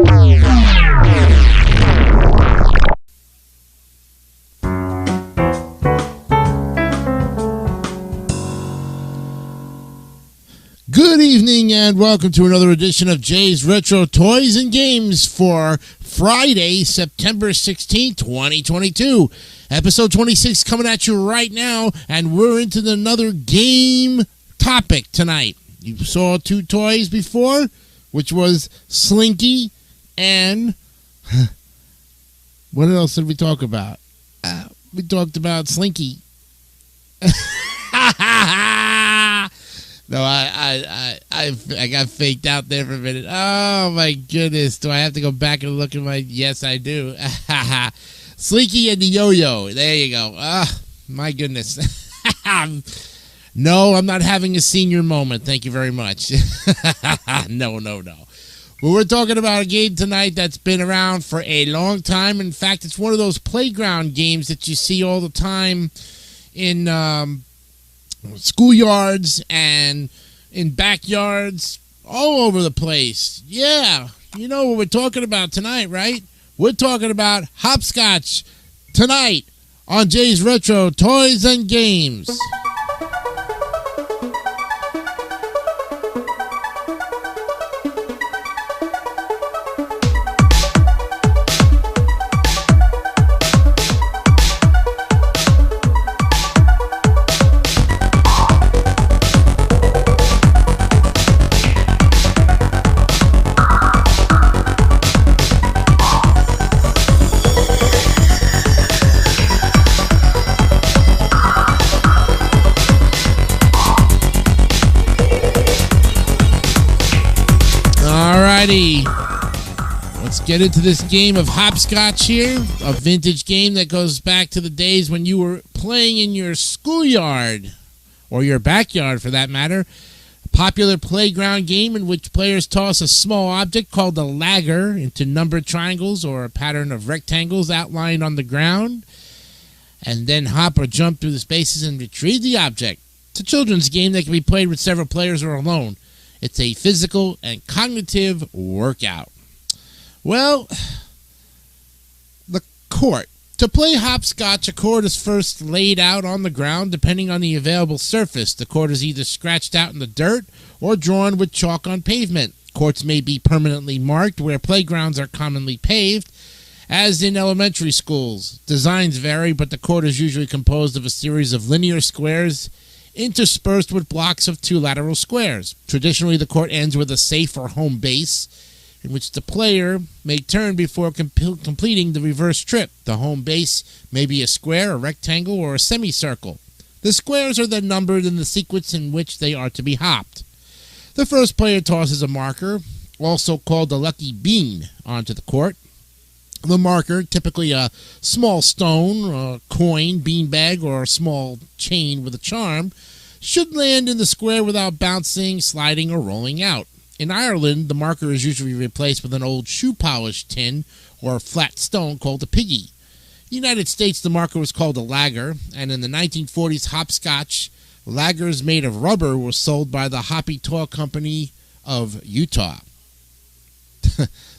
Good evening and welcome to another edition of Jay's Retro Toys and Games for Friday, September 16th, 2022. Episode 26 coming at you right now, and we're into another game topic tonight. You saw two toys before, which was Slinky and... what else did we talk about? We talked about Slinky. No, I got faked out there for a minute. Oh, my goodness. Do I have to go back and look at my... Yes, I do. Slinky and the Yo-Yo. There you go. My goodness. No, I'm not having a senior moment. Thank you very much. No. But we're talking about a game tonight that's been around for a long time. In fact, it's one of those playground games that you see all the time in... schoolyards and in backyards all over the place. Yeah, you know what we're talking about tonight, right? We're talking about Hopscotch tonight on Jay's Retro Toys and Games. Let's get into this game of Hopscotch here, a vintage game that goes back to the days when you were playing in your schoolyard, or your backyard for that matter. A popular playground game in which players toss a small object called a lagger into numbered triangles or a pattern of rectangles outlined on the ground, and then hop or jump through the spaces and retrieve the object. It's a children's game that can be played with several players or alone. It's a physical and cognitive workout. Well, the court. To play hopscotch, a court is first laid out on the ground depending on the available surface. The court is either scratched out in the dirt or drawn with chalk on pavement. Courts may be permanently marked where playgrounds are commonly paved, as in elementary schools. Designs vary, but the court is usually composed of a series of linear squares interspersed with blocks of two lateral squares. Traditionally, the court ends with a safe or home base in which the player may turn before completing the reverse trip. The home base may be a square, a rectangle, or a semicircle. The squares are then numbered in the sequence in which they are to be hopped. The first player tosses a marker, also called a lucky bean, onto the court. The marker, typically a small stone, a coin, beanbag, or a small chain with a charm, should land in the square without bouncing, sliding, or rolling out. In Ireland, the marker is usually replaced with an old shoe polish tin or a flat stone called a piggy. In the United States, the marker was called a lagger, and in the 1940s hopscotch, laggers made of rubber were sold by the Hoppy Toy Company of Utah.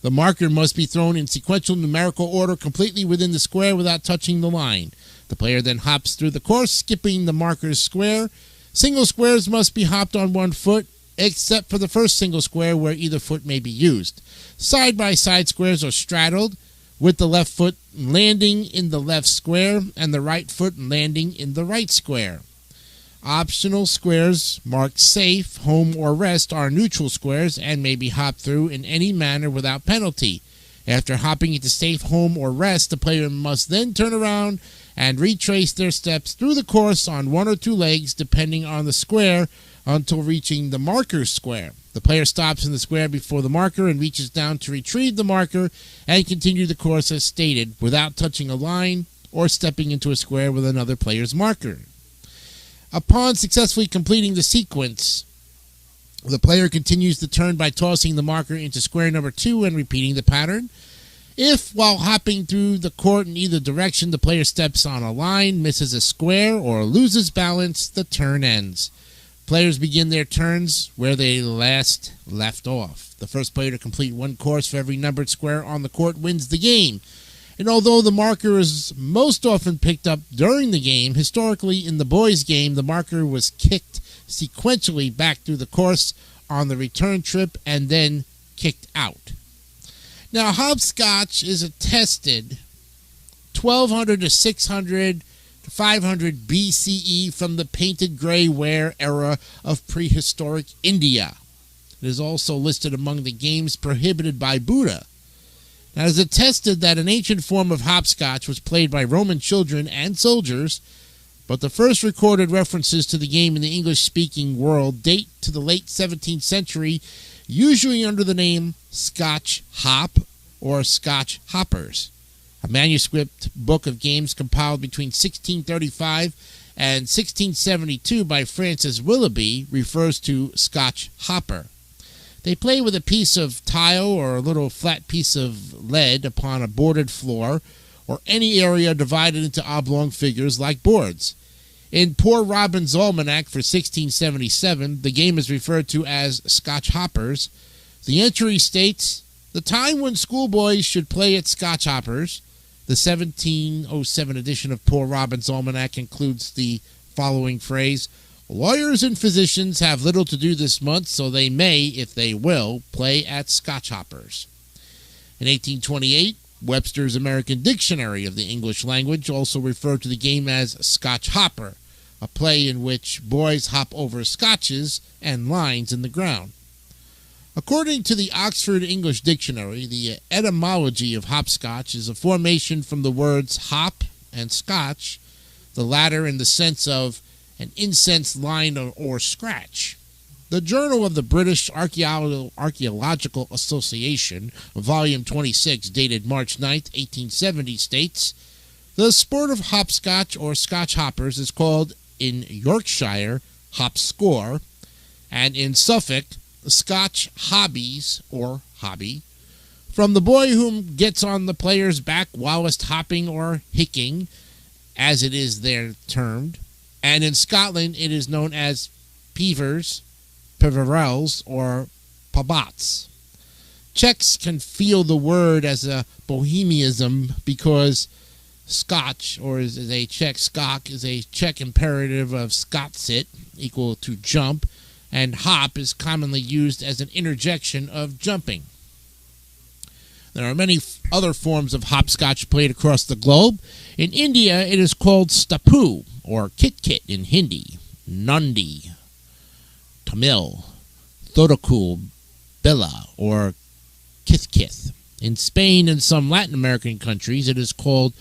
The marker must be thrown in sequential numerical order completely within the square without touching the line. The player then hops through the course, skipping the marker's square. Single squares must be hopped on one foot, except for the first single square where either foot may be used. Side-by-side squares are straddled, with the left foot landing in the left square and the right foot landing in the right square. Optional squares marked safe, home, or rest are neutral squares and may be hopped through in any manner without penalty. After hopping into safe, home, or rest, the player must then turn around and retrace their steps through the course on one or two legs, depending on the square, until reaching the marker square. The player stops in the square before the marker and reaches down to retrieve the marker and continue the course as stated without touching a line or stepping into a square with another player's marker. Upon successfully completing the sequence, the player continues the turn by tossing the marker into square number 2 and repeating the pattern. If, while hopping through the court in either direction, the player steps on a line, misses a square, or loses balance, the turn ends. Players begin their turns where they last left off. The first player to complete one course for every numbered square on the court wins the game. And although the marker is most often picked up during the game, historically in the boys' game, the marker was kicked sequentially back through the course on the return trip and then kicked out. Now, hopscotch is attested 1200 to 600 to 500 BCE from the painted gray ware era of prehistoric India. It is also listed among the games prohibited by Buddha. Now, it is attested that an ancient form of hopscotch was played by Roman children and soldiers, but the first recorded references to the game in the English-speaking world date to the late 17th century, usually under the name Scotch Hop or Scotch Hoppers. A manuscript book of games compiled between 1635 and 1672 by Francis Willoughby refers to Scotch Hopper. They play with a piece of tile or a little flat piece of lead upon a boarded floor or any area divided into oblong figures like boards. In Poor Robin's Almanac for 1677, the game is referred to as Scotch Hoppers. The entry states, "The time when schoolboys should play at Scotch Hoppers." The 1707 edition of Poor Robin's Almanac includes the following phrase, "Lawyers and physicians have little to do this month, so they may, if they will, play at Scotch Hoppers." In 1828, Webster's American Dictionary of the English Language also referred to the game as Scotch Hopper, a play in which boys hop over scotches and lines in the ground. According to the Oxford English Dictionary, the etymology of hopscotch is a formation from the words hop and scotch, the latter in the sense of an incense line or scratch. The Journal of the British Archaeological Association, volume 26, dated March 9, 1870, states, "The sport of hopscotch or Scotch hoppers is called in Yorkshire hopscore, and in Suffolk Scotch hobbies or hobby, from the boy who gets on the player's back whilst hopping or hicking, as it is there termed, and in Scotland it is known as peavers, peverels, or pabats. Czechs can feel the word as a bohemianism because Scotch, or as a Czech skok, is a Czech imperative of skotsit, equal to jump, and hop is commonly used as an interjection of jumping. There are many other forms of hopscotch played across the globe. In India, it is called stapu, or kit-kit in Hindi, Nundi, Tamil, Thodakul, Billa, or kith-kith. In Spain and some Latin American countries, it is called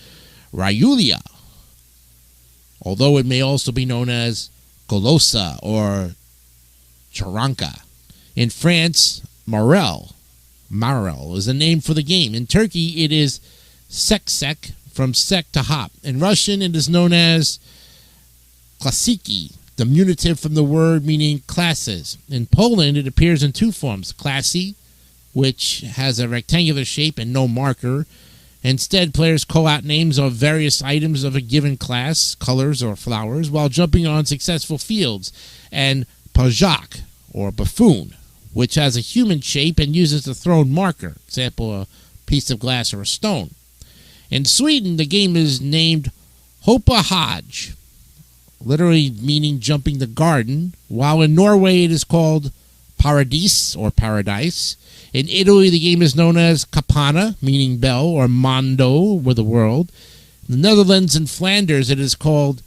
Rayulia, although it may also be known as Golosa or Charanka. In France, Marel is a name for the game. In Turkey, it is seksek, from sek to hop. In Russian, it is known as klasiki, diminutive from the word meaning classes. In Poland, it appears in two forms, klasy, which has a rectangular shape and no marker. Instead, players call out names of various items of a given class, colors, or flowers, while jumping on successful fields, and pajak, or buffoon, which has a human shape and uses a thrown marker, example, a piece of glass or a stone. In Sweden, the game is named Hopscotch, literally meaning jumping the garden, while in Norway it is called Paradis, or paradise. In Italy, the game is known as Campana, meaning bell, or Mondo, with the world. In the Netherlands and Flanders, it is called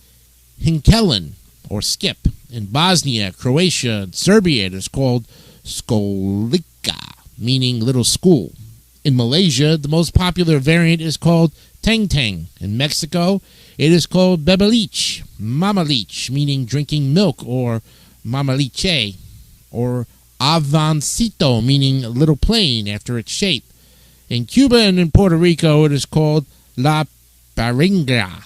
Hinkelen, or skip. In Bosnia, Croatia, and Serbia, it is called Skolika, meaning little school. In Malaysia, the most popular variant is called Teng Teng. In Mexico, it is called Bebelich, Mamalich, meaning drinking milk, or Mamaliche, or Avancito, meaning little plane after its shape. In Cuba and in Puerto Rico, it is called La Paringa,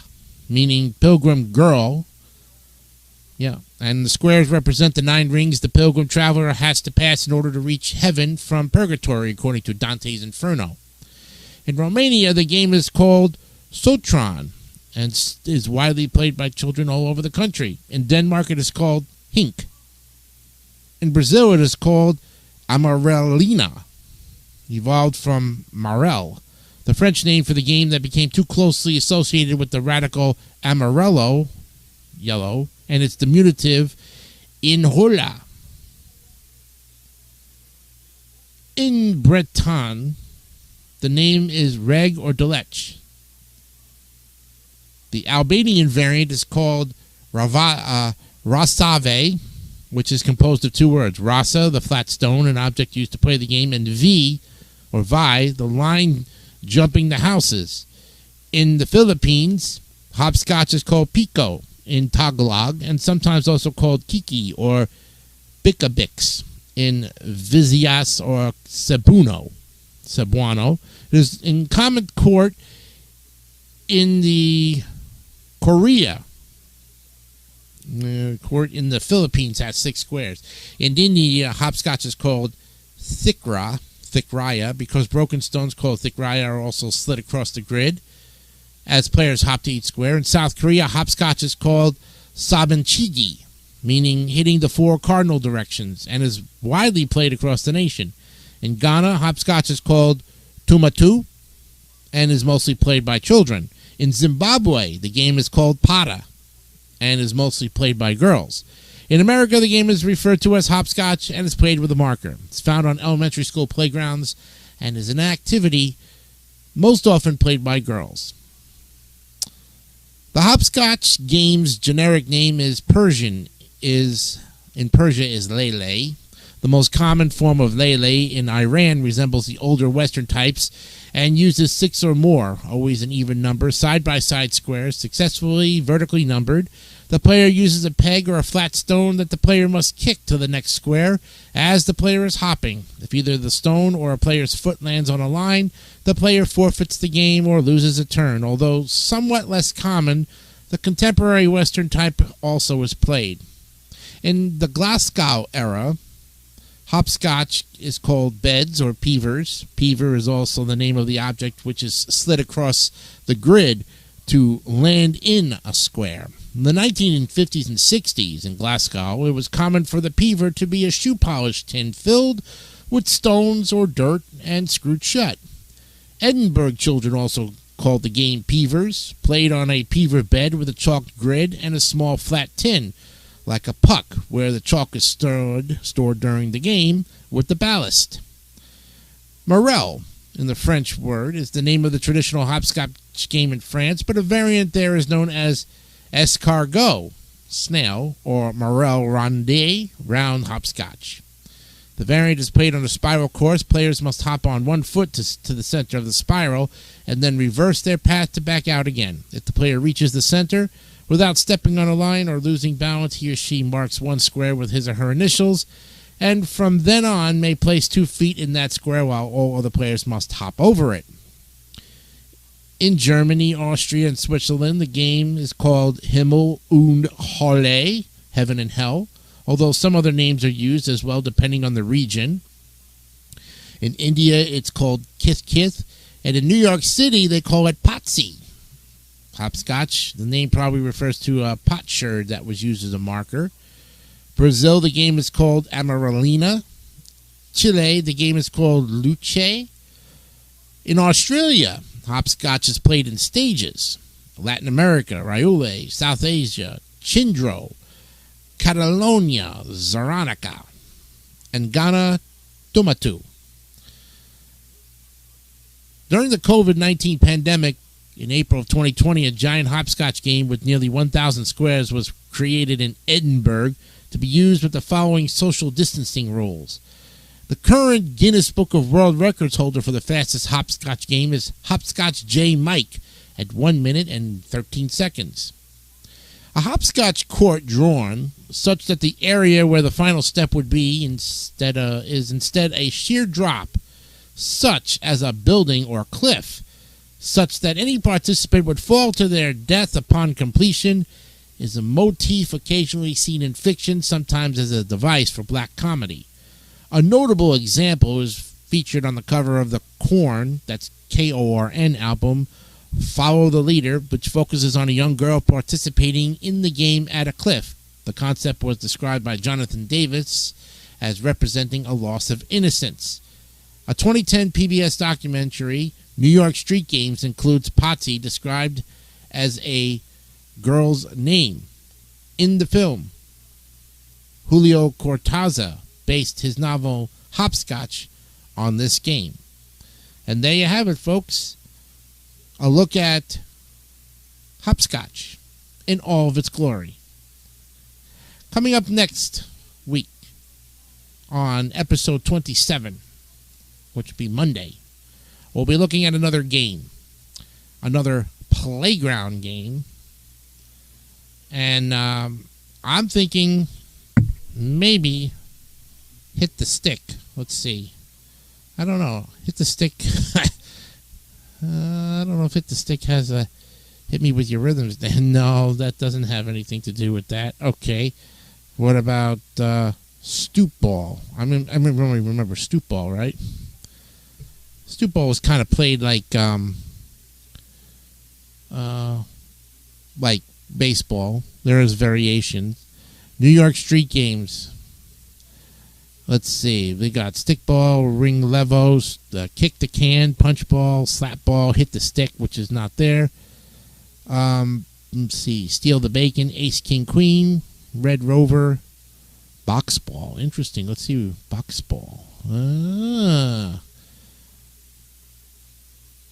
meaning pilgrim girl. Yeah, and the squares represent the 9 rings the pilgrim traveler has to pass in order to reach heaven from purgatory, according to Dante's Inferno. In Romania, the game is called Sotran and is widely played by children all over the country. In Denmark, it is called Hink. In Brazil, it is called amarelina, evolved from marel, the French name for the game that became too closely associated with the radical amarelo, yellow, and its diminutive enrola. In Breton, the name is reg or delech. The Albanian variant is called rasave, which is composed of two words: rasa, the flat stone, an object used to play the game, and v, or vi, the line jumping the houses. In the Philippines, hopscotch is called pico in Tagalog, and sometimes also called kiki or bicabix in Visayas or Cebuano. It is in common court in the Korea. Court in the Philippines has 6 squares. In India, hopscotch is called thikraya, because broken stones called thikraya are also slid across the grid as players hop to each square. In South Korea, hopscotch is called sabanchigi, meaning hitting the 4 cardinal directions, and is widely played across the nation. In Ghana, hopscotch is called tumatu and is mostly played by children. In Zimbabwe, the game is called pata and is mostly played by girls. In America, the game is referred to as hopscotch and is played with a marker. It's found on elementary school playgrounds and is an activity most often played by girls. The hopscotch game's generic name in Persia is lele. The most common form of lele in Iran resembles the older Western types and uses 6 or more, always an even number, side-by-side squares, successfully vertically numbered. The player uses a peg or a flat stone that the player must kick to the next square as the player is hopping. If either the stone or a player's foot lands on a line, the player forfeits the game or loses a turn. Although somewhat less common, the contemporary Western type also is played. In the Glasgow era, hopscotch is called beds or peavers. Peaver is also the name of the object which is slid across the grid to land in a square. In the 1950s and 60s in Glasgow, it was common for the peaver to be a shoe polish tin filled with stones or dirt and screwed shut. Edinburgh children also called the game peavers, played on a peaver bed with a chalked grid and a small flat tin, like a puck, where the chalk is stored during the game with the ballast. Morel, in the French word, is the name of the traditional hopscotch game in France, but a variant there is known as escargot, snail, or morel ronde, round hopscotch. The variant is played on a spiral course. Players must hop on one foot to the center of the spiral and then reverse their path to back out again. If the player reaches the center without stepping on a line or losing balance, he or she marks one square with his or her initials, and from then on may place 2 feet in that square while all other players must hop over it. In Germany, Austria, and Switzerland, the game is called Himmel und Hölle, heaven and hell, although some other names are used as well depending on the region. In India, it's called Kith Kith, and in New York City, they call it Potsy. Hopscotch, the name probably refers to a potsherd that was used as a marker. Brazil, the game is called amarelina. Chile, the game is called luche. In Australia, hopscotch is played in stages. Latin America, Raiule. South Asia, Chindro. Catalonia, Zaranica. And Ghana, Tumatu. During the COVID-19 pandemic, in April of 2020, a giant hopscotch game with nearly 1,000 squares was created in Edinburgh to be used with the following social distancing rules. The current Guinness Book of World Records holder for the fastest hopscotch game is Hopscotch J. Mike at 1 minute and 13 seconds. A hopscotch court drawn such that the area where the final step would be is instead a sheer drop, such as a building or cliff, such that any participant would fall to their death upon completion, is a motif occasionally seen in fiction, sometimes as a device for black comedy. A notable example is featured on the cover of the Korn, that's K-O-R-N album, Follow the Leader, which focuses on a young girl participating in the game at a cliff. The concept was described by Jonathan Davis as representing a loss of innocence. A 2010 PBS documentary, New York Street Games, includes Potsy described as a girl's name. In the film, Julio Cortázar based his novel Hopscotch on this game. And there you have it, folks. A look at Hopscotch in all of its glory. Coming up next week on episode 27, which will be Monday, we'll be looking at another game, another playground game. And I'm thinking maybe Hit the Stick. Let's see. I don't know. Hit the Stick. I don't know if Hit the Stick has a hit me with your rhythms. No, that doesn't have anything to do with that. Okay. What about Stoop Ball? I remember Stoop Ball, right? Stoop Ball was kind of played like baseball. There is variations. New York Street Games. Let's see. We got stickball, ring levos, kick the can, punch ball, slap ball, hit the stick, which is not there. Let's see. Steal the bacon, ace, king, queen, red rover, box ball. Interesting. Let's see. Box ball.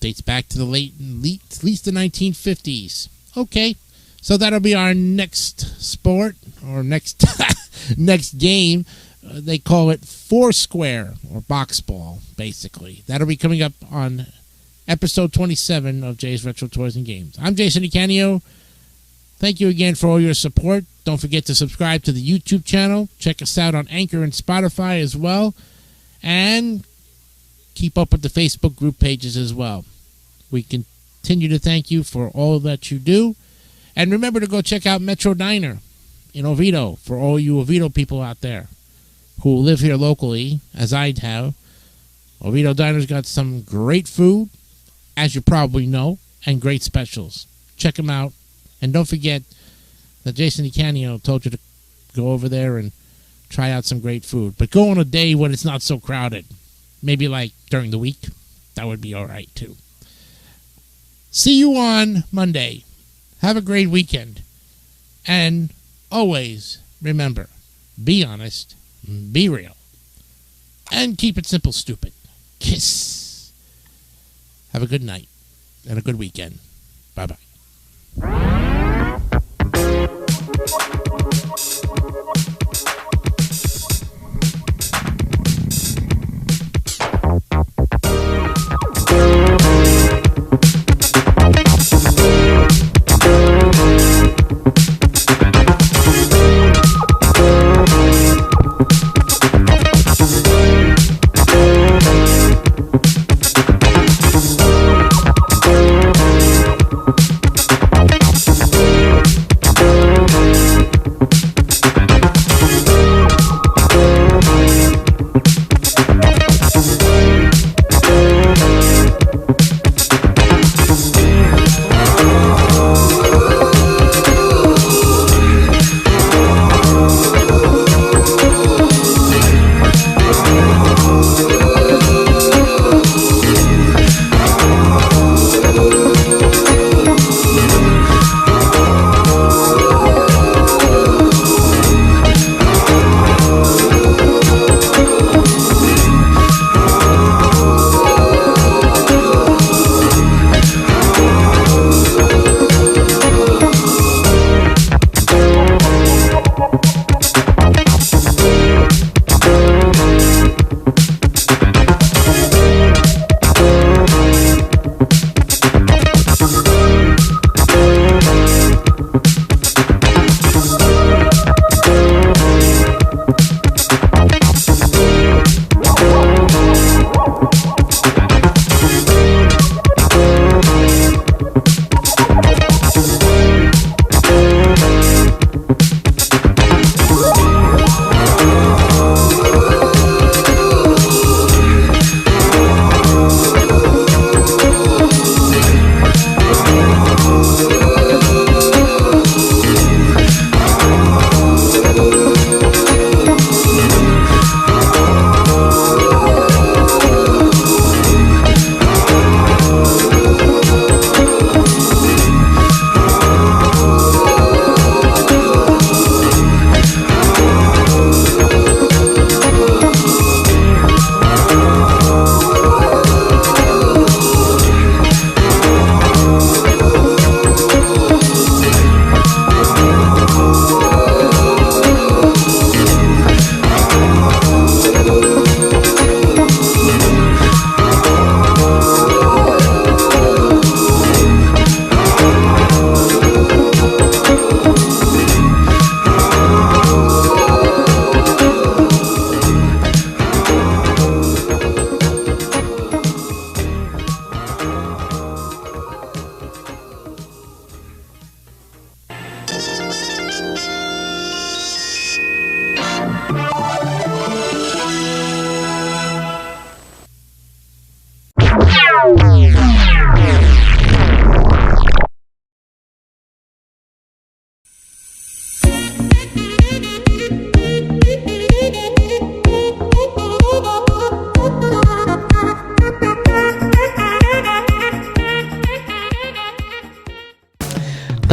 Dates back to the at least the 1950s. Okay. So that'll be our next sport, or next next game. They call it Foursquare, or box ball, basically. That'll be coming up on episode 27 of Jay's Retro Toys and Games. I'm Jason DeCanio. Thank you again for all your support. Don't forget to subscribe to the YouTube channel. Check us out on Anchor and Spotify as well. And keep up with the Facebook group pages as well. We continue to thank you for all that you do. And remember to go check out Metro Diner in Oviedo for all you Oviedo people out there who live here locally, as I have. Oviedo Diner's got some great food, as you probably know, and great specials. Check them out. And don't forget that Jason DeCanio told you to go over there and try out some great food. But go on a day when it's not so crowded. Maybe like during the week. That would be all right, too. See you on Monday. Have a great weekend. And always remember, be honest, be real, and keep it simple, stupid. Kiss. Have a good night and a good weekend. Bye-bye.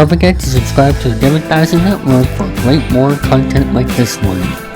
Don't forget to subscribe to the David3000 Network for great more content like this one.